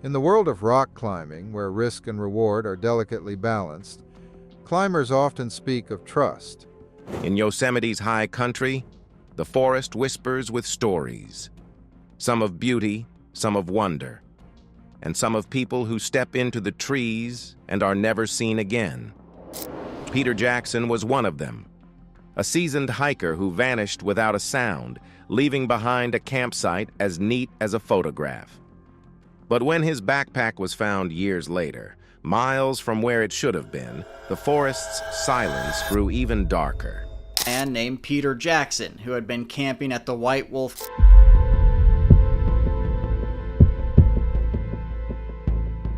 In the world of rock climbing, where risk and reward are delicately balanced, climbers often speak of trust. In Yosemite's high country, the forest whispers with stories, some of beauty, some of wonder, and some of people who step into the trees and are never seen again. Peter Jackson was one of them, a seasoned hiker who vanished without a sound, leaving behind a campsite as neat as a photograph. But when his backpack was found years later, miles from where it should have been, the forest's silence grew even darker. A man named Peter Jackson, who had been camping at the White Wolf.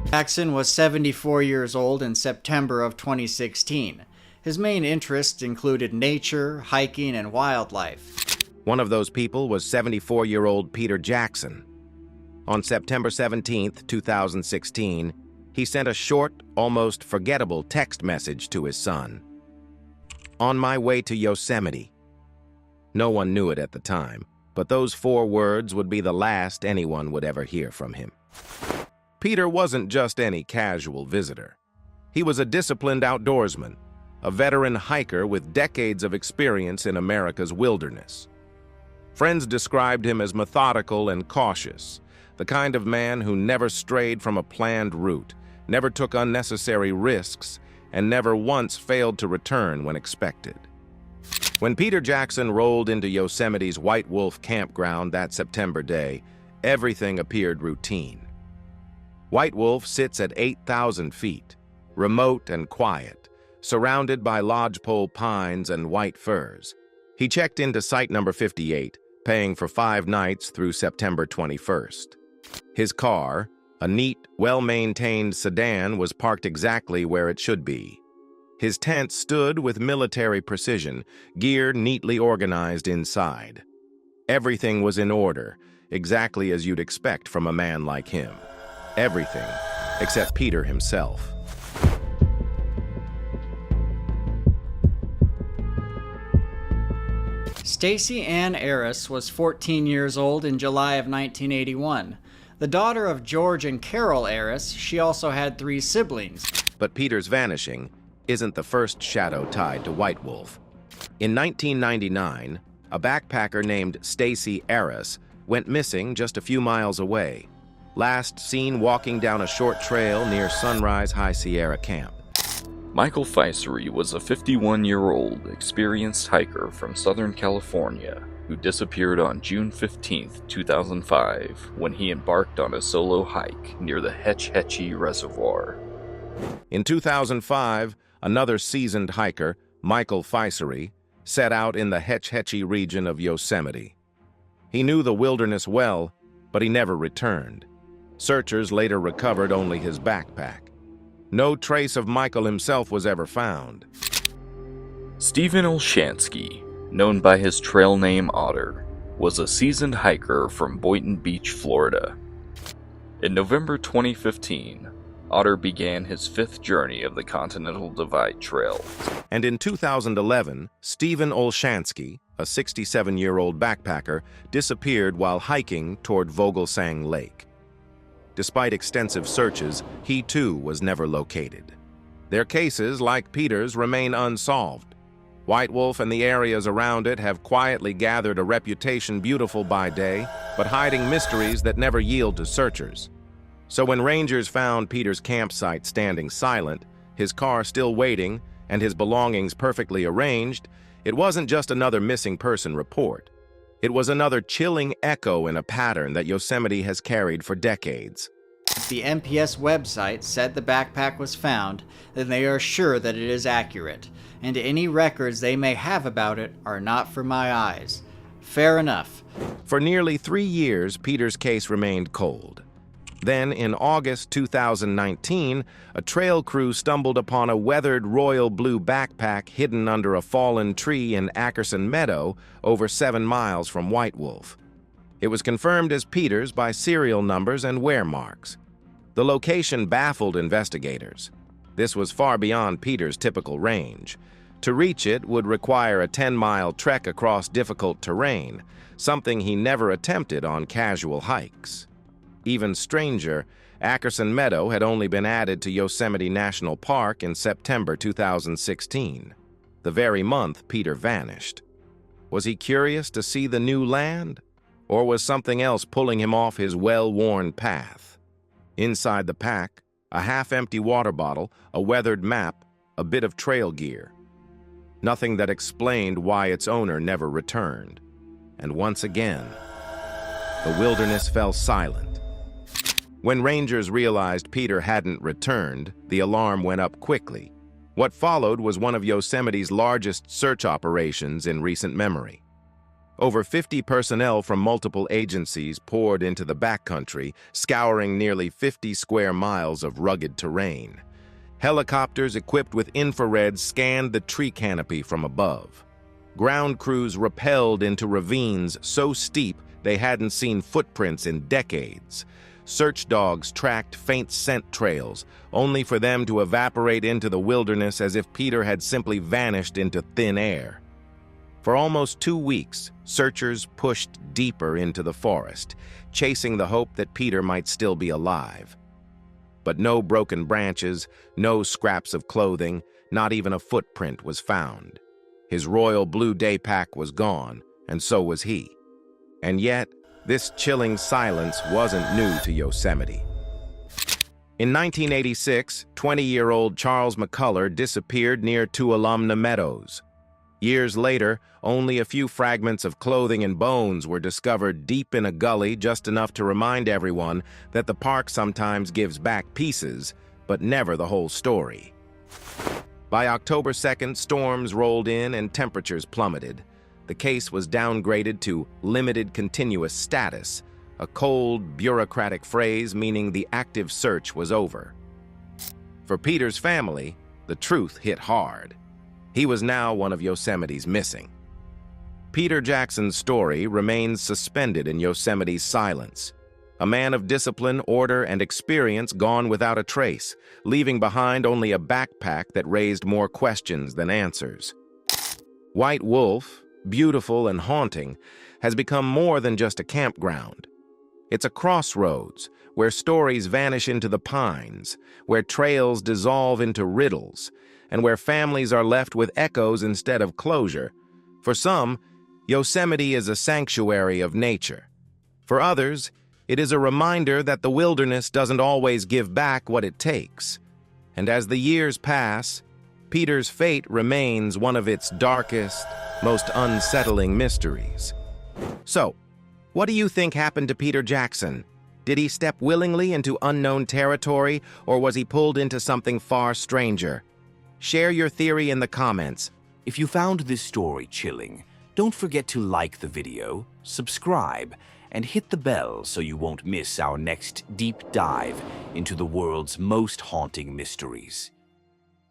Jackson was 74 years old in September of 2016. His main interests included nature, hiking, and wildlife. One of those people was 74-year-old Peter Jackson. On September 17, 2016, he sent a short, almost forgettable text message to his son. "On my way to Yosemite." No one knew it at the time, but those 4 words would be the last anyone would ever hear from him. Peter wasn't just any casual visitor. He was a disciplined outdoorsman, a veteran hiker with decades of experience in America's wilderness. Friends described him as methodical and cautious, the kind of man who never strayed from a planned route, never took unnecessary risks, and never once failed to return when expected. When Peter Jackson rolled into Yosemite's White Wolf campground that September day, everything appeared routine. White Wolf sits at 8,000 feet, remote and quiet, surrounded by lodgepole pines and white firs. He checked into site number 58, paying for 5 nights through September 21st. His car, a neat, well-maintained sedan, was parked exactly where it should be. His tent stood with military precision, gear neatly organized inside. Everything was in order, exactly as you'd expect from a man like him. Everything, except Peter himself. Stacy Ann Arris was 14 years old in July of 1981. The daughter of George and Carol Arris, she also had 3 siblings. But Peter's vanishing isn't the first shadow tied to White Wolf. In 1999, a backpacker named Stacy Arris went missing just a few miles away, last seen walking down a short trail near Sunrise High Sierra Camp. Michael Fisery was a 51-year-old experienced hiker from Southern California who disappeared on June 15, 2005, when he embarked on a solo hike near the Hetch Hetchy Reservoir. In 2005, another seasoned hiker, Michael Fisery, set out in the Hetch Hetchy region of Yosemite. He knew the wilderness well, but he never returned. Searchers later recovered only his backpack. No trace of Michael himself was ever found. Stephen Olshansky, known by his trail name Otter, was a seasoned hiker from Boynton Beach, Florida. In November 2015, Otter began his 5th journey of the Continental Divide Trail. And in 2011, Stephen Olshansky, a 67-year-old backpacker, disappeared while hiking toward Vogelsang Lake. Despite extensive searches, he too was never located. Their cases, like Peter's, remain unsolved. White Wolf and the areas around it have quietly gathered a reputation beautiful by day, but hiding mysteries that never yield to searchers. So when rangers found Peter's campsite standing silent, his car still waiting, and his belongings perfectly arranged, it wasn't just another missing person report. It was another chilling echo in a pattern that Yosemite has carried for decades. If the NPS website said the backpack was found, then they are sure that it is accurate, and any records they may have about it are not for my eyes. Fair enough. For nearly 3 years, Peter's case remained cold. Then, in August 2019, a trail crew stumbled upon a weathered royal blue backpack hidden under a fallen tree in Ackerson Meadow, over 7 miles from White Wolf. It was confirmed as Peter's by serial numbers and wear marks. The location baffled investigators. This was far beyond Peter's typical range. To reach it would require a 10-mile trek across difficult terrain, something he never attempted on casual hikes. Even stranger, Ackerson Meadow had only been added to Yosemite National Park in September 2016, the very month Peter vanished. Was he curious to see the new land? Or was something else pulling him off his well-worn path? Inside the pack, a half-empty water bottle, a weathered map, a bit of trail gear. Nothing that explained why its owner never returned. And once again, the wilderness fell silent. When rangers realized Peter hadn't returned, the alarm went up quickly. What followed was one of Yosemite's largest search operations in recent memory. Over 50 personnel from multiple agencies poured into the backcountry, scouring nearly 50 square miles of rugged terrain. Helicopters equipped with infrared scanned the tree canopy from above. Ground crews rappelled into ravines so steep they hadn't seen footprints in decades. Search dogs tracked faint scent trails, only for them to evaporate into the wilderness as if Peter had simply vanished into thin air. For almost 2 weeks, searchers pushed deeper into the forest, chasing the hope that Peter might still be alive. But no broken branches, no scraps of clothing, not even a footprint was found. His royal blue day pack was gone, and so was he. And yet, this chilling silence wasn't new to Yosemite. In 1986, 20-year-old Charles McCullough disappeared near Tuolumne Meadows. Years later, only a few fragments of clothing and bones were discovered deep in a gully, just enough to remind everyone that the park sometimes gives back pieces, but never the whole story. By October 2nd, storms rolled in and temperatures plummeted. The case was downgraded to limited continuous status, a cold, bureaucratic phrase meaning the active search was over. For Peter's family, the truth hit hard. He was now one of Yosemite's missing. Peter Jackson's story remains suspended in Yosemite's silence. A man of discipline, order, and experience gone without a trace, leaving behind only a backpack that raised more questions than answers. White Wolf, beautiful and haunting, has become more than just a campground. It's a crossroads where stories vanish into the pines, where trails dissolve into riddles, and where families are left with echoes instead of closure. For some, Yosemite is a sanctuary of nature. For others, it is a reminder that the wilderness doesn't always give back what it takes. And as the years pass, Peter's fate remains one of its darkest, most unsettling mysteries. So, what do you think happened to Peter Jackson? Did he step willingly into unknown territory, or was he pulled into something far stranger? Share your theory in the comments. If you found this story chilling, don't forget to like the video, subscribe, and hit the bell so you won't miss our next deep dive into the world's most haunting mysteries.